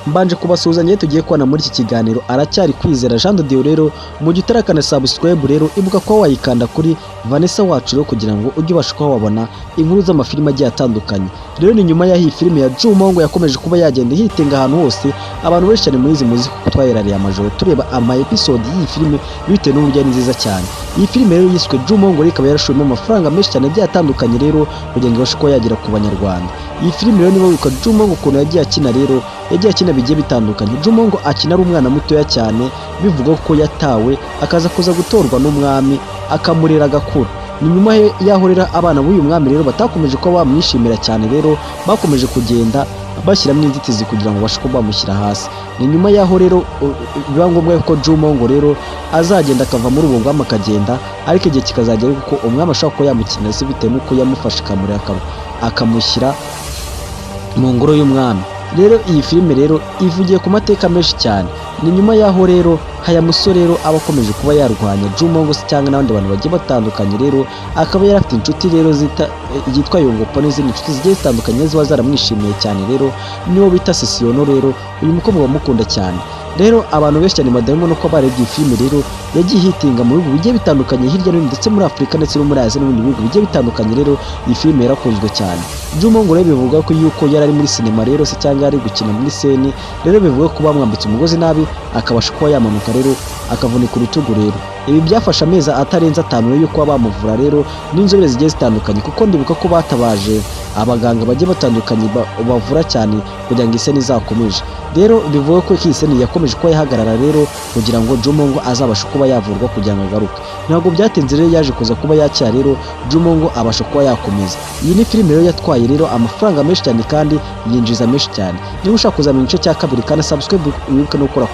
mbanje kubasuhuzanya tugiye kubona muri iki kiganiro aracyari Kwizera Jean de Dieu rero mu gihe utarakana subscribe rero ibuka ko wayikanda kuri Vanessa wacu rero kugira ngo ujye ubasha kuba wabona inkuru z'amafilime agiye atandukanye. Rero ni nyuma y'aho iyi filime ya Jumongo yakomeje kuba yagenda hitinga ahantu hose, abantu benshi cyane muri izi muzi kuko twayirariye amajoro tureba ama episode y'iyi filime bitewe n'uburyo ari nziza cyane. Iyi filime rero yiswe Jumongo rero ikaba yarashoyemo amafaranga menshi cyane agiye atandukanye rero kugira ngo ibashe kuba yagera ku banyarwanda. Iyi filime rero niba wibuka Jumongo ukuntu yagiye akina rero yagiye akina bigiye bitandukanye. Jumongo akina ari umwana mutoya cyane, bivuga ko yatawe akaza kuza gutorwa n'umwami akamurera agakura. Ni nyuma y'aho rero abana b'uyu mwami rero batakomeje kuba bamwishimira cyane, rero bakomeje kugenda bashyiramo inzitizi kugira ngo bashe kuba bamushyira hasi. Ni nyuma y'aho rero biba ngombwa ko Jumongo rero azagenda akava muri ubu bwami akagenda, ariko igihe kikazagera kuko umwami ashobora kuba yamukinira se bitewe n'uko yamufashe akamurera akamushyira mu ngoro y'umwami. Rero iyi filime rero ivugiye ku mateka menshi cyane. Ni nyuma y'aho rero haya musore rero aba akomeje kuba yarwanya Jumongo se cyangwa n'abandi bantu bagiye batandukanye, rero akaba yari afite inshuti rero yitwa Yongopo n'izindi nshuti zigiye zitandukanye ziba zaramwishimiye cyane, rero niwo bita Sisiyono. Rero uyu mukobwa bamukunda cyane. Rero abantu benshi cyane madamo nuko barebye iyi filime rero yagiye hitinga mu bihugu bigiye bitandukanye hirya no hino ndetse muri Afurika ndetse no muri Aziya n'ibindi bihugu bigiye bitandukanye. Rero iyi filime yarakunzwe cyane. Jumongo rero bivuga ko yuko yari ari muri sinema rero se cyangwa yari gukina muri seni, rero bivuga ko bamwambitse umugozi nabi akabasha kuba yamanuka rero akavunika urutugu. Rero ibi byafashe amezi atarenze 5 yo kuba bamuvura rero n'inzobere zigiye zitandukanye, kuko ndibuka ko batabaje abaganga bagiye batandukanye bavura cyane kugira ngo iseni izakomeje. Rero bivuga ko iyi seni yakomeje kuba yahagarara rero kugira ngo Jumongo azabashe kuba yavurwa kugira ngo agaruke. Ntabwo byatinze rero yaje kuza kuba yakira rero Jumongo abasha kuba yakomeza. Iyi ni filime rero yatwaye rero amafaranga menshi cyane kandi yinjiza menshi cyane. Niba ushaka kuzamenya igice cya kabiri kandi subscribe wibuke no gukora